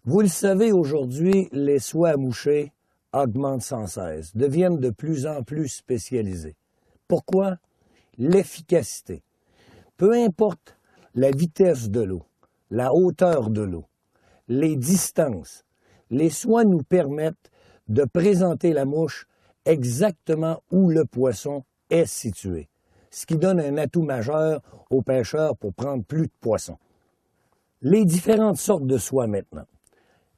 Vous le savez, aujourd'hui, les soies à moucher augmentent sans cesse, deviennent de plus en plus spécialisées. Pourquoi? L'efficacité. Peu importe la vitesse de l'eau, la hauteur de l'eau, les distances, les soies nous permettent de présenter la mouche exactement où le poisson est situé, ce qui donne un atout majeur aux pêcheurs pour prendre plus de poissons. Les différentes sortes de soies maintenant.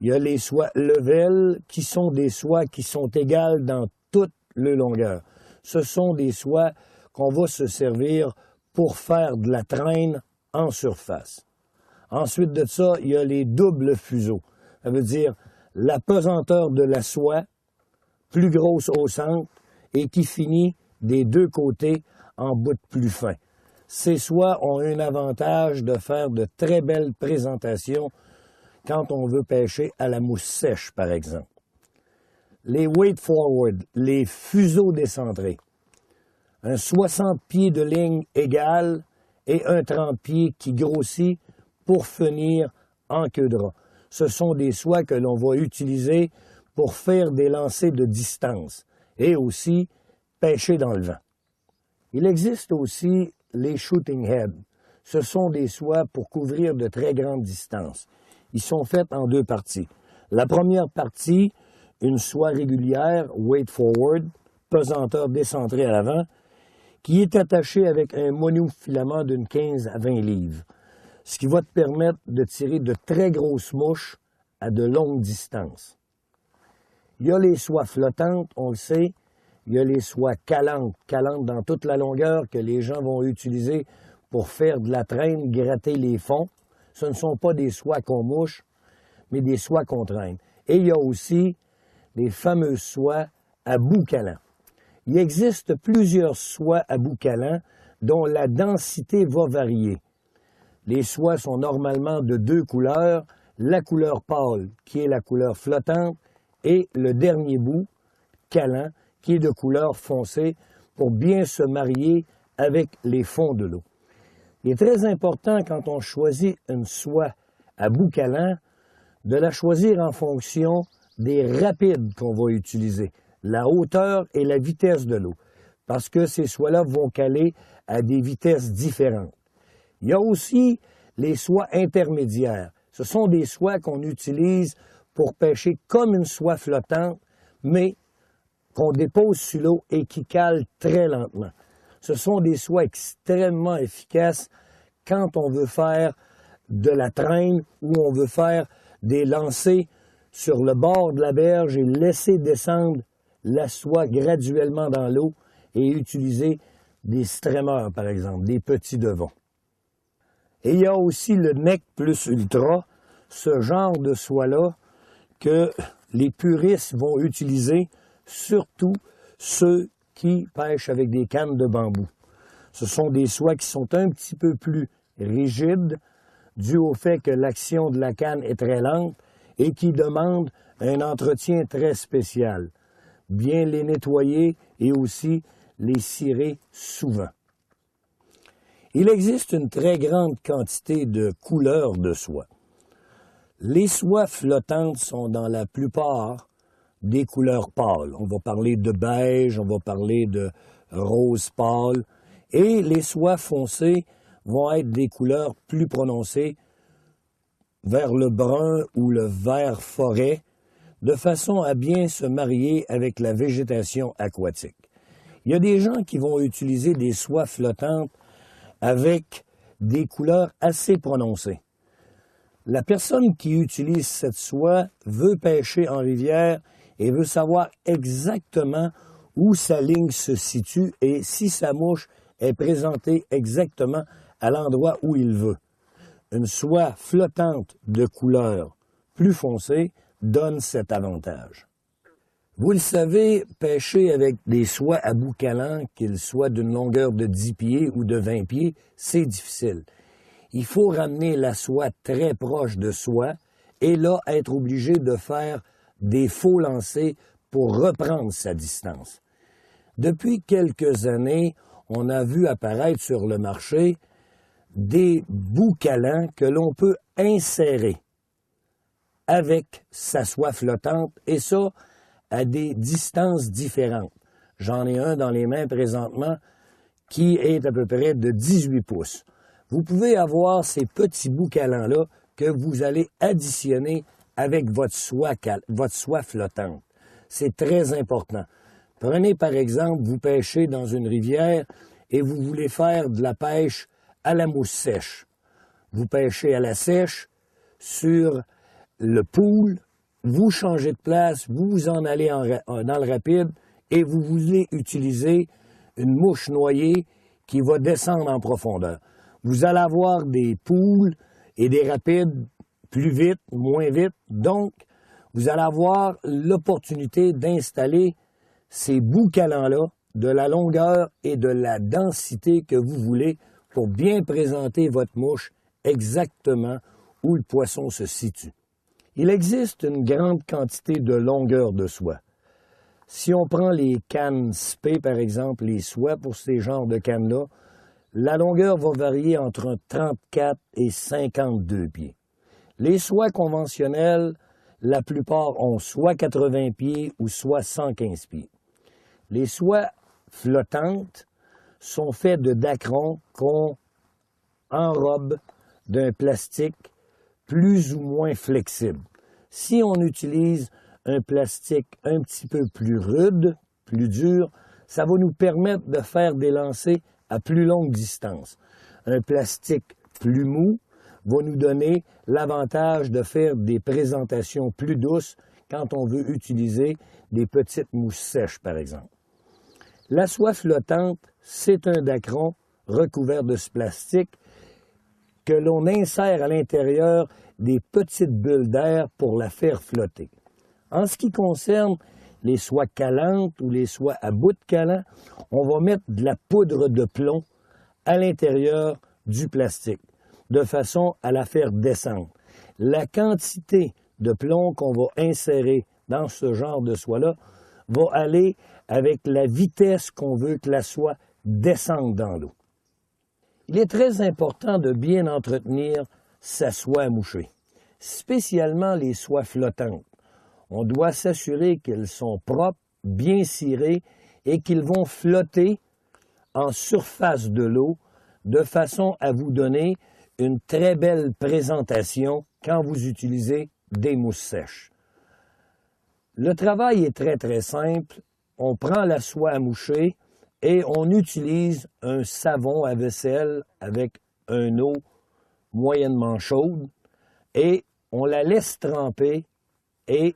Il y a les soies level, qui sont des soies qui sont égales dans toute leur longueur. Ce sont des soies qu'on va se servir pour faire de la traîne en surface. Ensuite de ça, il y a les doubles fuseaux. Ça veut dire la pesanteur de la soie, plus grosse au centre, et qui finit des deux côtés en bout plus fin. Ces soies ont un avantage de faire de très belles présentations quand on veut pêcher à la mousse sèche, par exemple. Les weight forward, les fuseaux décentrés. Un 60 pieds de ligne égale et un 30 pieds qui grossit pour finir en queue de rat. Ce sont des soies que l'on va utiliser pour faire des lancers de distance et aussi pêcher dans le vent. Il existe aussi les shooting heads. Ce sont des soies pour couvrir de très grandes distances. Ils sont faits en deux parties. La première partie, une soie régulière, weight forward, pesanteur décentré à l'avant, qui est attachée avec un monofilament d'une 15 à 20 livres, ce qui va te permettre de tirer de très grosses mouches à de longues distances. Il y a les soies flottantes, on le sait. Il y a les soies calantes dans toute la longueur que les gens vont utiliser pour faire de la traîne, gratter les fonds. Ce ne sont pas des soies qu'on mouche, mais des soies qu'on traîne. Et il y a aussi les fameuses soies à bout calant. Il existe plusieurs soies à bout calant dont la densité va varier. Les soies sont normalement de deux couleurs, la couleur pâle qui est la couleur flottante et le dernier bout, calant, qui est de couleur foncée pour bien se marier avec les fonds de l'eau. Il est très important quand on choisit une soie à bout calant de la choisir en fonction des rapides qu'on va utiliser, la hauteur et la vitesse de l'eau, parce que ces soies-là vont caler à des vitesses différentes. Il y a aussi les soies intermédiaires. Ce sont des soies qu'on utilise pour pêcher comme une soie flottante, mais qu'on dépose sur l'eau et qui calent très lentement. Ce sont des soies extrêmement efficaces quand on veut faire de la traîne ou on veut faire des lancers sur le bord de la berge et laisser descendre la soie graduellement dans l'eau et utiliser des streamers, par exemple, des petits devons. Et il y a aussi le Neck Plus Ultra, ce genre de soie-là que les puristes vont utiliser, surtout ceux qui pêchent avec des cannes de bambou. Ce sont des soies qui sont un petit peu plus rigides, dû au fait que l'action de la canne est très lente et qui demandent un entretien très spécial. Bien les nettoyer et aussi les cirer souvent. Il existe une très grande quantité de couleurs de soie. Les soies flottantes sont dans la plupart des couleurs pâles. On va parler de beige, on va parler de rose pâle. Et les soies foncées vont être des couleurs plus prononcées vers le brun ou le vert forêt, de façon à bien se marier avec la végétation aquatique. Il y a des gens qui vont utiliser des soies flottantes avec des couleurs assez prononcées. La personne qui utilise cette soie veut pêcher en rivière et veut savoir exactement où sa ligne se situe et si sa mouche est présentée exactement à l'endroit où il veut. Une soie flottante de couleur plus foncée donne cet avantage. Vous le savez, pêcher avec des soies à bout calant, qu'ils soient d'une longueur de 10 pieds ou de 20 pieds, c'est difficile. Il faut ramener la soie très proche de soi et là, être obligé de faire des faux lancers pour reprendre sa distance. Depuis quelques années, on a vu apparaître sur le marché des bouts calants que l'on peut insérer avec sa soie flottante, et ça à des distances différentes. J'en ai un dans les mains présentement qui est à peu près de 18 pouces. Vous pouvez avoir ces petits bouts calants-là que vous allez additionner avec votre soie flottante. C'est très important. Prenez par exemple, vous pêchez dans une rivière et vous voulez faire de la pêche à la mousse sèche. Vous pêchez à la sèche sur le pool, vous changez de place, vous vous en allez dans le rapide et vous voulez utiliser une mouche noyée qui va descendre en profondeur. Vous allez avoir des poules et des rapides plus vite, moins vite, donc vous allez avoir l'opportunité d'installer ces bouts calants-là de la longueur et de la densité que vous voulez pour bien présenter votre mouche exactement où le poisson se situe. Il existe une grande quantité de longueur de soie. Si on prend les cannes spé, par exemple, les soies pour ces genres de cannes-là, la longueur va varier entre 34 et 52 pieds. Les soies conventionnelles, la plupart ont soit 80 pieds ou soit 115 pieds. Les soies flottantes sont faites de dacron qu'on enrobe d'un plastique plus ou moins flexible. Si on utilise un plastique un petit peu plus rude, plus dur, ça va nous permettre de faire des lancers à plus longue distance. Un plastique plus mou va nous donner l'avantage de faire des présentations plus douces quand on veut utiliser des petites mousses sèches, par exemple. La soie flottante, c'est un dacron recouvert de ce plastique que l'on insère à l'intérieur des petites bulles d'air pour la faire flotter. En ce qui concerne les soies calantes ou les soies à bout de calant, on va mettre de la poudre de plomb à l'intérieur du plastique, de façon à la faire descendre. La quantité de plomb qu'on va insérer dans ce genre de soie-là va aller avec la vitesse qu'on veut que la soie descende dans l'eau. Il est très important de bien entretenir sa soie à moucher, spécialement les soies flottantes. On doit s'assurer qu'elles sont propres, bien cirées et qu'ils vont flotter en surface de l'eau de façon à vous donner une très belle présentation quand vous utilisez des mousses sèches. Le travail est très simple. On prend la soie à moucher et on utilise un savon à vaisselle avec une eau moyennement chaude et on la laisse tremper et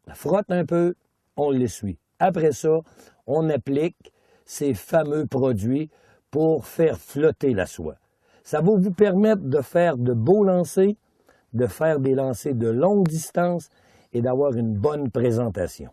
la frotte un peu, on l'essuie. Après ça, on applique ces fameux produits pour faire flotter la soie. Ça va vous permettre de faire de beaux lancers, de faire des lancers de longue distance et d'avoir une bonne présentation.